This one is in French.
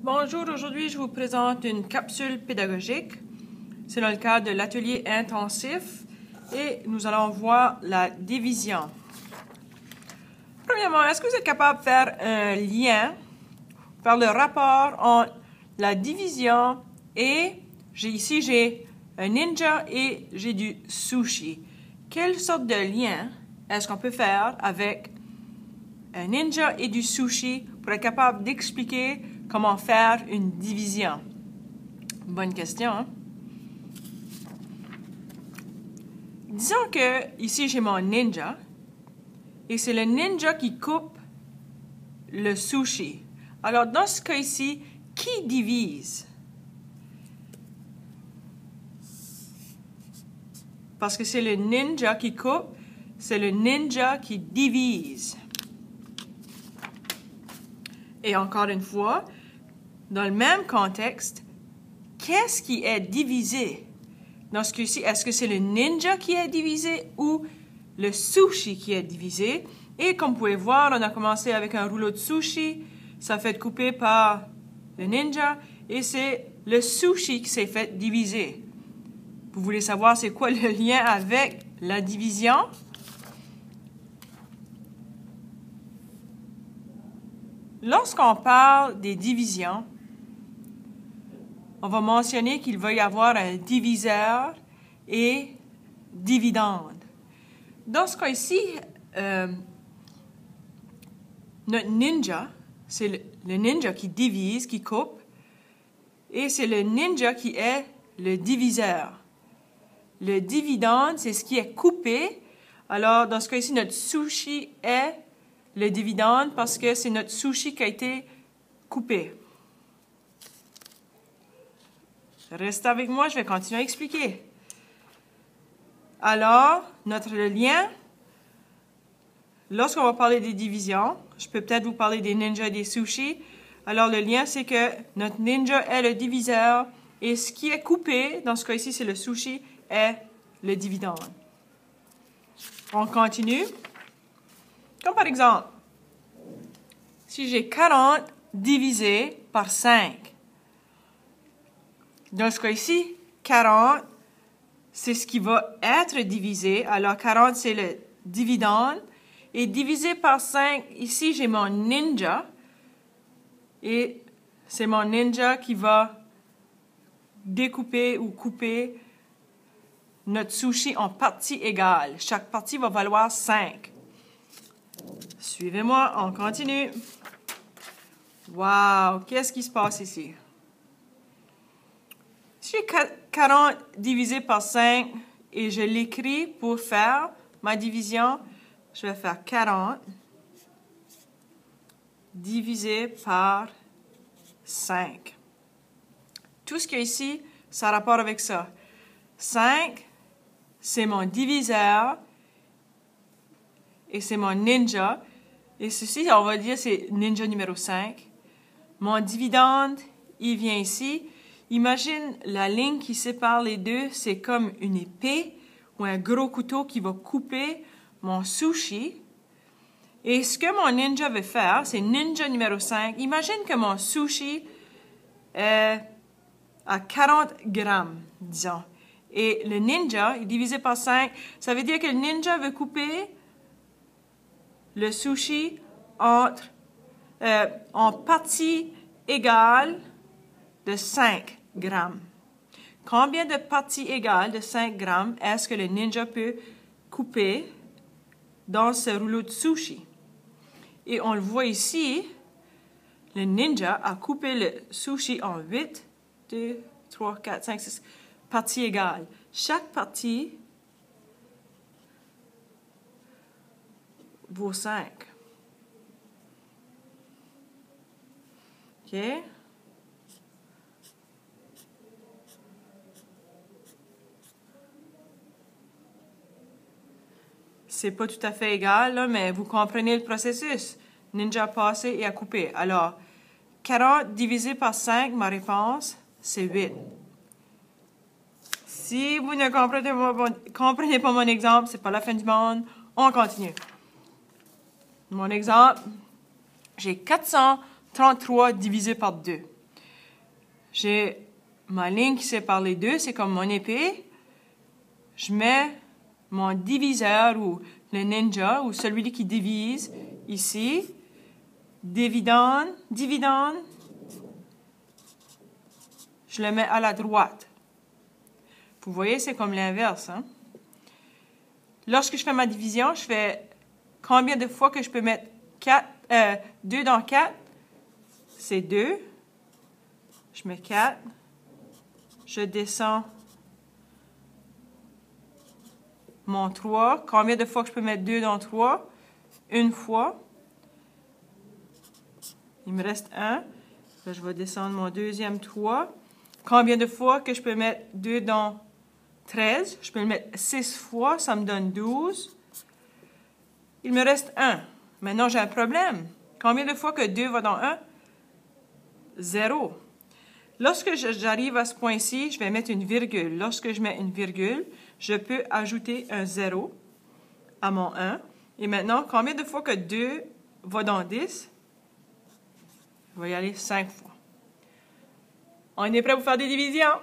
Bonjour, aujourd'hui je vous présente une capsule pédagogique. C'est dans le cadre de l'atelier intensif et nous allons voir la division. Premièrement, est-ce que vous êtes capable de faire un lien, faire le rapport entre la division et, ici j'ai un ninja et j'ai du sushi. Quelle sorte de lien est-ce qu'on peut faire avec un ninja et du sushi pour être capable d'expliquer comment faire une division? Bonne question, hein? Disons que ici j'ai mon ninja et c'est le ninja qui coupe le sushi. Alors dans ce cas ici, qui divise? Parce que c'est le ninja qui coupe, c'est le ninja qui divise. Et encore une fois, dans le même contexte, qu'est-ce qui est divisé? Dans ce cas-ci, est-ce que c'est le ninja qui est divisé ou le sushi qui est divisé? Et comme vous pouvez voir, on a commencé avec un rouleau de sushi, ça fait couper par le ninja, et c'est le sushi qui s'est fait diviser. Vous voulez savoir c'est quoi le lien avec la division? Lorsqu'on parle des divisions, on va mentionner qu'il va y avoir un diviseur et dividende. Dans ce cas-ci, notre ninja, c'est le ninja qui divise, qui coupe, et c'est le ninja qui est le diviseur. Le dividende, c'est ce qui est coupé. Alors, dans ce cas-ci, notre sushi est le dividende parce que c'est notre sushi qui a été coupé. Reste avec moi, je vais continuer à expliquer. Alors, notre lien, lorsqu'on va parler des divisions, je peux peut-être vous parler des ninjas et des sushis. Alors, le lien, c'est que notre ninja est le diviseur et ce qui est coupé, dans ce cas ici, c'est le sushi, est le dividende. On continue. Comme par exemple, si j'ai 40 divisé par 5. Dans ce cas ici, 40, c'est ce qui va être divisé. Alors, 40, c'est le dividende. Et divisé par 5, ici, j'ai mon ninja. Et c'est mon ninja qui va découper ou couper notre sushi en parties égales. Chaque partie va valoir 5. Suivez-moi, on continue. Wow, qu'est-ce qui se passe ici? Si j'ai 40 divisé par 5 et je l'écris pour faire ma division, je vais faire 40 divisé par 5. Tout ce qu'il y a ici, ça a rapport avec ça. 5, c'est mon diviseur et c'est mon ninja. Et ceci, on va dire, c'est ninja numéro 5. Mon dividende, il vient ici. Imagine la ligne qui sépare les deux, c'est comme une épée ou un gros couteau qui va couper mon sushi. Et ce que mon ninja veut faire, c'est ninja numéro 5. Imagine que mon sushi est à 40 grammes, disons. Et le ninja est divisé par 5. Ça veut dire que le ninja veut couper le sushi en parties égales de 5 grammes. Combien de parties égales de 5 grammes est-ce que le ninja peut couper dans ce rouleau de sushi? Et on le voit ici, le ninja a coupé le sushi en 8, 2, 3, 4, 5, 6 parties égales. Chaque partie vaut 5. OK? C'est pas tout à fait égal, là, mais vous comprenez le processus. Ninja a passé et a coupé. Alors, 40 divisé par 5, ma réponse, c'est 8. Si vous ne comprenez pas mon exemple, c'est pas la fin du monde. On continue. Mon exemple, j'ai 433 divisé par 2. J'ai ma ligne qui sépare les deux, c'est comme mon épée. Je mets mon diviseur ou le ninja ou celui qui divise ici. Dividende. Je le mets à la droite. Vous voyez, c'est comme l'inverse. Hein? Lorsque je fais ma division, je fais combien de fois que je peux mettre 2 dans 4? C'est 2. Je mets 4. Je descends mon 3. Combien de fois que je peux mettre 2 dans 3? Une fois. Il me reste 1. Là, je vais descendre mon deuxième 3. Combien de fois que je peux mettre 2 dans 13? Je peux le mettre 6 fois, ça me donne 12. Il me reste 1. Maintenant, j'ai un problème. Combien de fois que 2 va dans 1? 0. Lorsque j'arrive à ce point-ci, je vais mettre une virgule. Lorsque je mets une virgule, je peux ajouter un 0 à mon 1. Et maintenant, combien de fois que 2 va dans 10? Je vais y aller 5 fois. On est prêt pour faire des divisions?